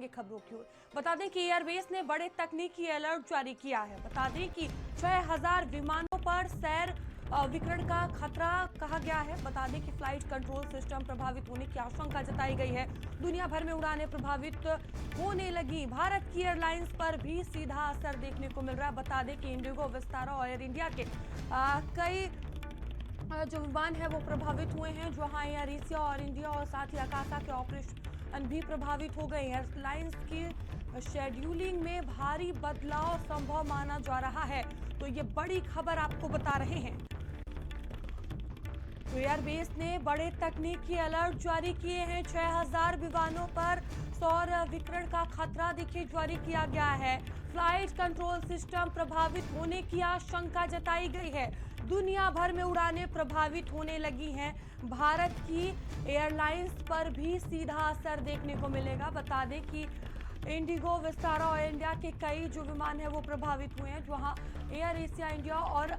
आगे खबरों की ओर। बता दें कि एयरबेस ने बड़े तकनीकी अलर्ट जारी किया है। बता दें कि 6000 विमानों पर सैर विकरण का खतरा कहा गया है। बता दें कि फ्लाइट कंट्रोल सिस्टम प्रभावित होने की आशंका जताई गई है। दुनिया भर में उड़ानें प्रभावित होने लगी। भारत की एयरलाइंस पर भी सीधा असर देखने को मिल रहा है। बता दें कि इंडिगो, विस्तारा और एयर इंडिया के कई जो विमान है वो प्रभावित हुए हैं। जहां एयर एशिया और इंडिया और साथ ही आकाशा के ऑपरेशन भी प्रभावित हो गए। एयरलाइंस की शेड्यूलिंग में भारी बदलाव संभव माना जा रहा है। तो ये बड़ी खबर आपको बता रहे हैं। तो एयरबेस ने बड़े तकनीकी अलर्ट जारी किए हैं। 6000 विमानों पर सौर विकिरण का खतरा देखिए जारी किया गया है। फ्लाइट कंट्रोल सिस्टम प्रभावित होने की आशंका जताई गई है। दुनिया भर में उड़ानें प्रभावित होने लगी हैं। भारत की एयरलाइंस पर भी सीधा असर देखने को मिलेगा। बता दें कि इंडिगो, विस्तारा और इंडिया के कई जो विमान है वो प्रभावित हुए हैं। जहां एयर एशिया, इंडिया और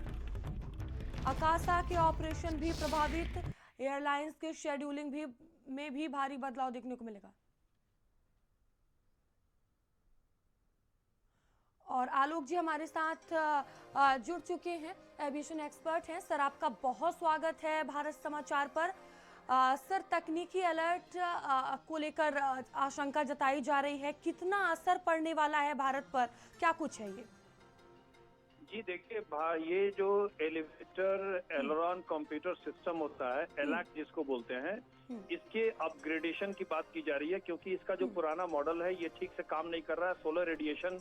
आकाशा के ऑपरेशन भी प्रभावित। एयरलाइंस के शेड्यूलिंग में भी भारी बदलाव देखने को मिलेगा। और आलोक जी हमारे साथ जुड़ चुके हैं, एविएशन एक्सपर्ट हैं। सर, आपका बहुत स्वागत है भारत समाचार पर। सर, तकनीकी अलर्ट को लेकर आशंका जताई जा रही है, कितना असर पड़ने वाला है भारत पर, क्या कुछ है ये? जी देखिए, ये जो एलिवेटर एलोरॉन कंप्यूटर सिस्टम होता है, एलैक जिसको बोलते हैं, इसके अपग्रेडेशन की बात की जा रही है। क्योंकि इसका जो पुराना मॉडल है ये ठीक से काम नहीं कर रहा है। सोलर रेडिएशन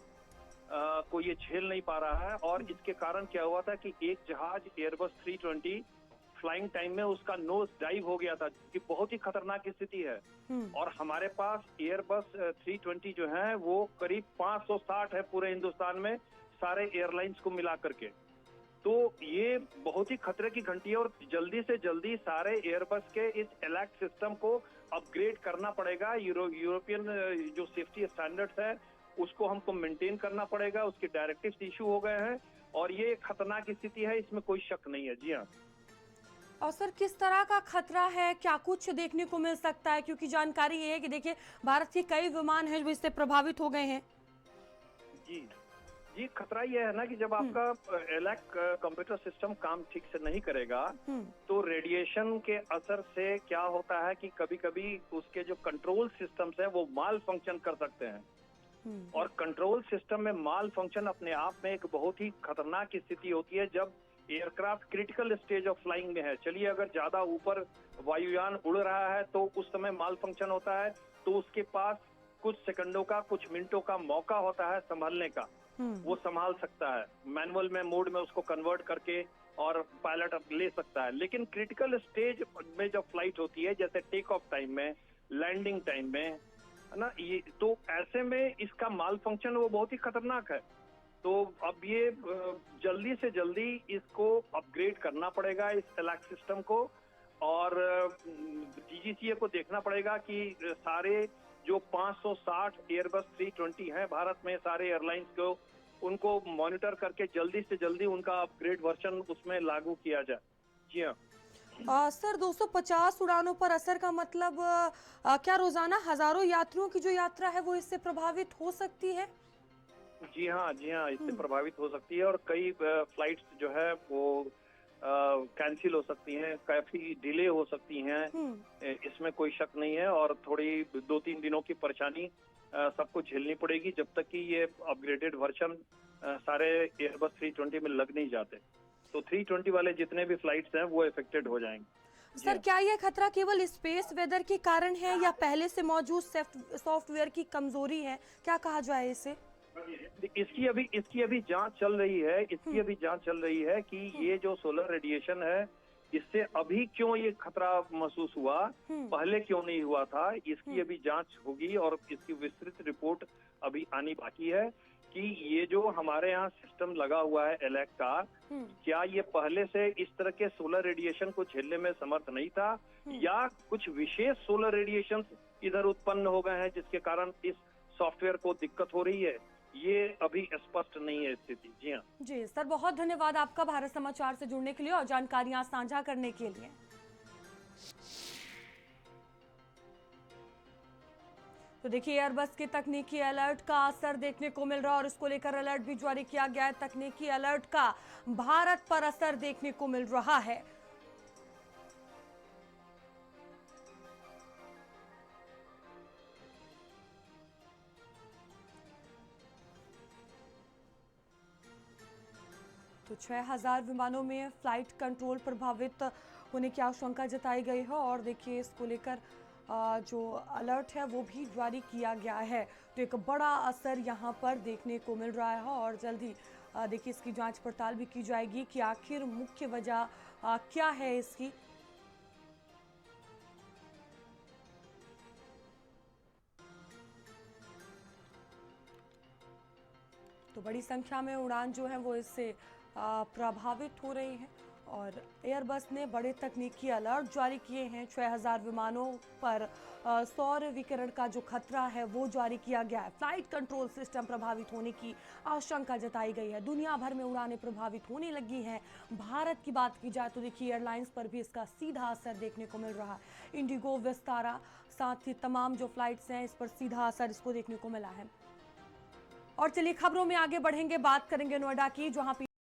को ये झेल नहीं पा रहा है। और इसके कारण क्या हुआ था कि एक जहाज एयरबस 320 फ्लाइंग टाइम में उसका नोज डाइव हो गया था, कि बहुत ही खतरनाक स्थिति है। और हमारे पास एयरबस 320 जो है वो करीब 560 है पूरे हिंदुस्तान में, सारे एयरलाइंस को मिला करके। तो ये बहुत ही खतरे की घंटी है और जल्दी से जल्दी सारे एयरबस के इस एलैक सिस्टम को अपग्रेड करना पड़ेगा। यूरोपियन जो सेफ्टी स्टैंडर्ड्स है उसको हमको मेंटेन करना पड़ेगा। उसके डायरेक्टिव्स इशू हो गए हैं और ये खतरनाक स्थिति है, इसमें कोई शक नहीं है। जी हाँ। और सर, किस तरह का खतरा है, क्या कुछ देखने को मिल सकता है? क्योंकि जानकारी ये है कि देखिए भारत के कई विमान हैं जो इससे प्रभावित हो गए हैं। जी जी, खतरा ये है ना कि जब आपका एलैक कंप्यूटर सिस्टम काम ठीक से नहीं करेगा तो रेडिएशन के असर से क्या होता है कि कभी कभी उसके जो कंट्रोल सिस्टम्स हैं वो माल फंक्शन कर सकते हैं। और कंट्रोल सिस्टम में माल फंक्शन अपने आप में एक बहुत ही खतरनाक स्थिति होती है जब aircraft critical stage of flying में है। चलिए, अगर ज्यादा ऊपर वायुयान उड़ रहा है तो उस समय माल फंक्शन होता है, तो उसके पास कुछ सेकंडों का, कुछ मिनटों का मौका होता है संभलने का। वो संभाल सकता है, मैनुअल में मोड में उसको कन्वर्ट करके और पायलट ले सकता है। लेकिन क्रिटिकल स्टेज में जब फ्लाइट होती है, जैसे टेक ऑफ टाइम में, लैंडिंग टाइम में, है ना, ये तो ऐसे में इसका माल फंक्शन वो बहुत ही खतरनाक है। तो अब ये जल्दी से जल्दी इसको अपग्रेड करना पड़ेगा, इस एलैक सिस्टम को। और डीजीसीए को देखना पड़ेगा कि सारे जो 560 एयरबस 320 हैं भारत में, सारे एयरलाइंस को उनको मॉनिटर करके जल्दी से जल्दी उनका अपग्रेड वर्जन उसमें लागू किया जाए। जी हाँ। सर, 250 उड़ानों पर असर का मतलब क्या रोजाना हजारों यात्रियों की जो यात्रा है वो इससे प्रभावित हो सकती है? जी हाँ, जी हाँ, इससे प्रभावित हो सकती है और कई फ्लाइट्स जो है वो कैंसिल हो सकती हैं, काफी डिले हो सकती हैं। इसमें कोई शक नहीं है। और थोड़ी 2-3 दिनों की परेशानी सबको झेलनी पड़ेगी जब तक कि ये अपग्रेडेड वर्जन सारे एयरबस 320 में लग नहीं जाते। तो 320 वाले जितने भी फ्लाइट्स हैं वो इफेक्टेड हो जाएंगे। सर, क्या यह खतरा केवल स्पेस वेदर के कारण है या पहले से मौजूद सॉफ्टवेयर की कमजोरी है? क्या कहा जाए इसे? इसकी अभी जांच चल रही है। इसकी अभी जांच चल रही है कि ये जो सोलर रेडिएशन है इससे अभी क्यों ये खतरा महसूस हुआ, पहले क्यों नहीं हुआ था। इसकी अभी जांच होगी और इसकी विस्तृत रिपोर्ट अभी आनी बाकी है कि ये जो हमारे यहाँ सिस्टम लगा हुआ है एलैक का, क्या ये पहले से इस तरह के सोलर रेडिएशन को झेलने में समर्थ नहीं था या कुछ विशेष सोलर रेडिएशन इधर उत्पन्न हो गए हैं जिसके कारण इस सॉफ्टवेयर को दिक्कत हो रही है। ये अभी स्पष्ट नहीं है स्थिति। जी हाँ जी सर, बहुत धन्यवाद आपका भारत समाचार से जुड़ने के लिए और जानकारियां साझा करने के लिए। तो तो देखिए एयरबस के तकनीकी अलर्ट का असर देखने को मिल रहा है और इसको लेकर अलर्ट भी जारी किया गया है। तकनीकी अलर्ट का भारत पर असर देखने को मिल रहा है। तो 6000 विमानों में फ्लाइट कंट्रोल प्रभावित होने की आशंका जताई गई है और देखिए इसको लेकर जो अलर्ट है वो भी जारी किया गया है। तो एक बड़ा असर यहाँ पर देखने को मिल रहा है और जल्दी देखिए इसकी जांच पड़ताल भी की जाएगी कि आखिर मुख्य वजह क्या है इसकी। तो बड़ी संख्या में उड़ान जो है वो इससे प्रभावित हो रही है और एयरबस ने बड़े तकनीकी अलर्ट जारी किए हैं। 6000 विमानों पर सौर विकिरण का जो खतरा है वो जारी किया गया है। फ्लाइट कंट्रोल सिस्टम प्रभावित होने की आशंका जताई गई है। दुनिया भर में उड़ानें प्रभावित होने लगी हैं। भारत की बात की जाए तो देखिए एयरलाइंस पर भी इसका सीधा असर देखने को मिल रहा है। इंडिगो, विस्तारा, साथ ही तमाम जो फ्लाइट्स हैं इस पर सीधा असर इसको देखने को मिला है। और चलिए खबरों में आगे बढ़ेंगे, बात करेंगे नोएडा की, जहां